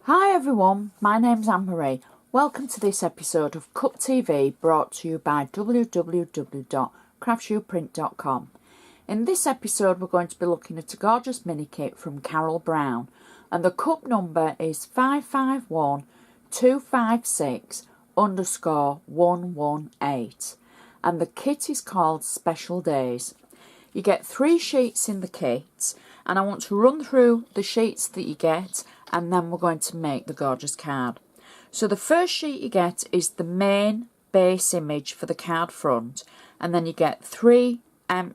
Hi everyone, my name's Anne-Marie. Welcome to this episode of CUP TV brought to you by www.craftsuprint.com. In this episode we're going to be looking at a gorgeous mini kit from Carol Brown, and the CUP number is 551256_118, and the kit is called Special Days. You get 3 sheets in the kit, and I want to run through the sheets that you get, and then we're going to make the gorgeous card. So the first sheet you get is the main base image for the card front, and then you get 3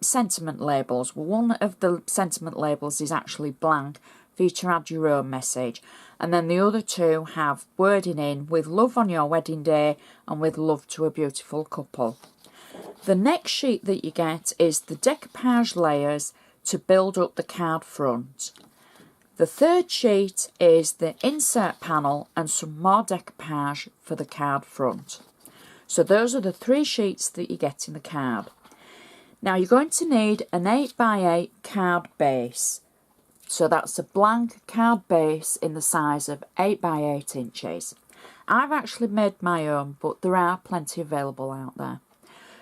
sentiment labels. One of the sentiment labels is actually blank for you to add your own message, and then the other 2 have wording in with love on your wedding day and with love to a beautiful couple. The next sheet that you get is the decoupage layers to build up the card front. The third sheet is the insert panel and some more decoupage for the card front. So those are the 3 sheets that you get in the card. Now you're going to need an 8x8 card base. So that's a blank card base in the size of 8x8 inches. I've actually made my own, but there are plenty available out there.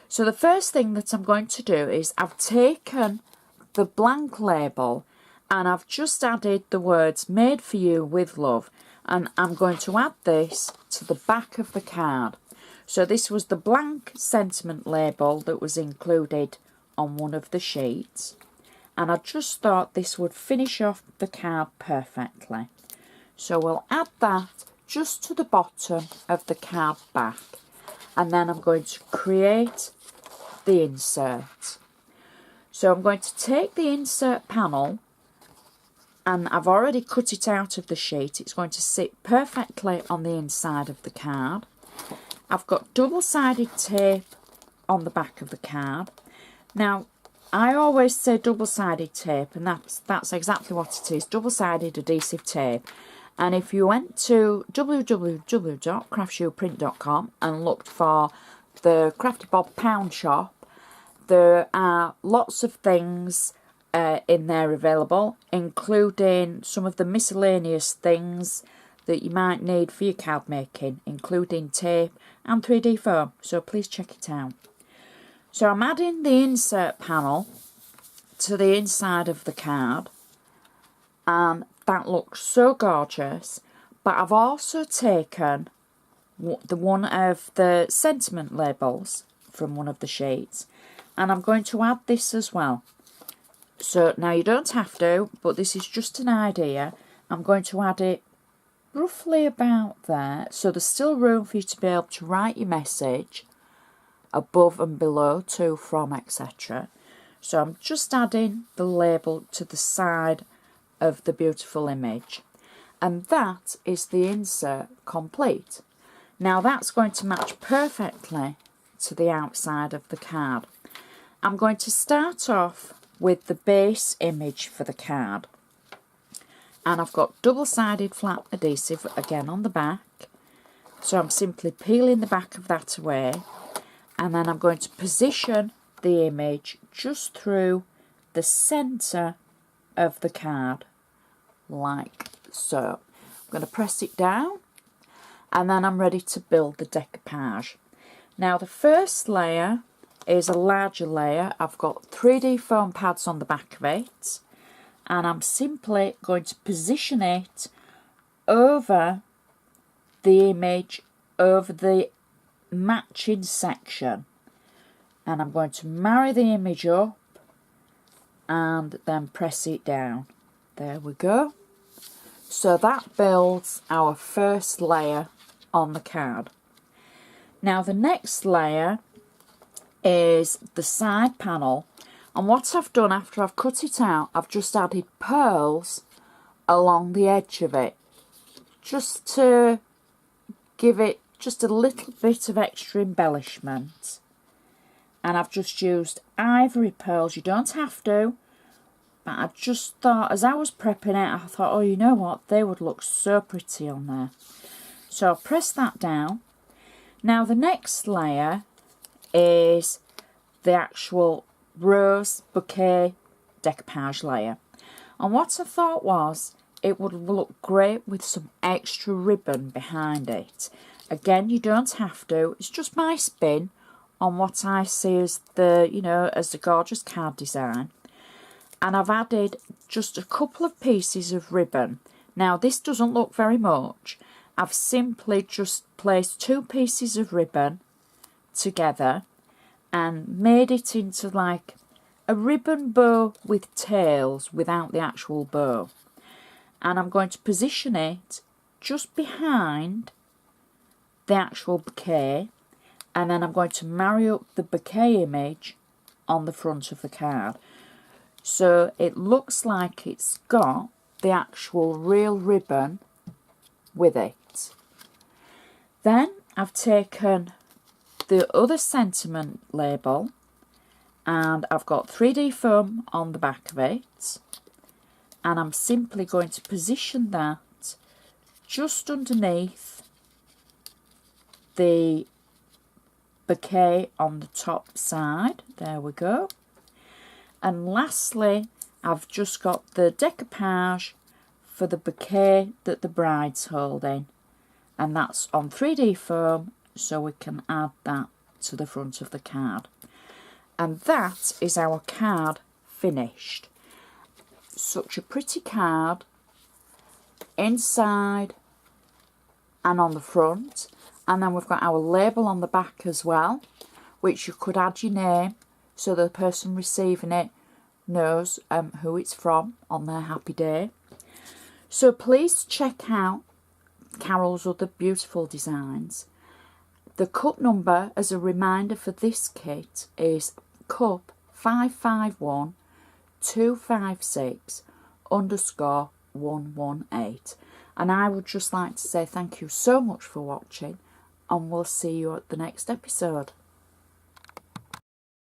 So the first thing that I'm going to do is I've taken the blank label and I've just added the words made for you with love, and I'm going to add this to the back of the card. So this was the blank sentiment label that was included on one of the sheets, and I just thought this would finish off the card perfectly. So we'll add that just to the bottom of the card back, and then I'm going to create the insert. So I'm going to take the insert panel, and I've already cut it out of the sheet. It's going to sit perfectly on the inside of the card. I've got double-sided tape on the back of the card. Now, I always say double-sided tape, and that's exactly what it is, double-sided adhesive tape. And if you went to www.craftsuprint.com and looked for the Crafty Bob Pound Shop, there are lots of things in there available, including some of the miscellaneous things that you might need for your card making, including tape and 3D foam, so please check it out. So I'm adding the insert panel to the inside of the card, and that looks so gorgeous. But I've also taken one of the sentiment labels from one of the sheets, and I'm going to add this as well. So now you don't have to, but this is just an idea. I'm going to add it roughly about there, so there's still room for you to be able to write your message above and below, to, from, etc. So I'm just adding the label to the side of the beautiful image, and that is the insert complete. Now that's going to match perfectly to the outside of the card. I'm going to start off with the base image for the card, and I've got double-sided flat adhesive again on the back, so I'm simply peeling the back of that away, and then I'm going to position the image just through the centre of the card like so. I'm going to press it down, and then I'm ready to build the decoupage. Now the first layer is a larger layer. I've got 3D foam pads on the back of it, and I'm simply going to position it over the image, over the matching section, and I'm going to marry the image up and then press it down. There we go. So that builds our first layer on the card. Now the next layer is the side panel, and what I've done after I've cut it out, I've just added pearls along the edge of it, just to give it just a little bit of extra embellishment. And I've just used ivory pearls. You don't have to, but I just thought, as I was prepping it, I thought, oh, you know what, they would look so pretty on there. So I'll press that down. Now the next layer is the actual rose bouquet decoupage layer, and what I thought was, it would look great with some extra ribbon behind it. Again, you don't have to. It's just my spin on what I see as the, you know, as the gorgeous card design. And I've added just a couple of pieces of ribbon. Now, this doesn't look very much. I've simply just placed 2 pieces of ribbon together and made it into like a ribbon bow with tails without the actual bow. And I'm going to position it just behind the actual bouquet, and then I'm going to marry up the bouquet image on the front of the card. So it looks like it's got the actual real ribbon with it. Then I've taken the other sentiment label and I've got 3D foam on the back of it, and I'm simply going to position that just underneath the bouquet on the top side. There we go. And lastly, I've just got the decoupage for the bouquet that the bride's holding, and that's on 3D foam, so we can add that to the front of the card. And that is our card finished. Such a pretty card inside and on the front, and then we've got our label on the back as well, which you could add your name so the person receiving it knows who it's from on their happy day. So please check out Carol's other beautiful designs. The cup number as a reminder for this kit is cup 551256_118, and I would just like to say thank you so much for watching, and we'll see you at the next episode.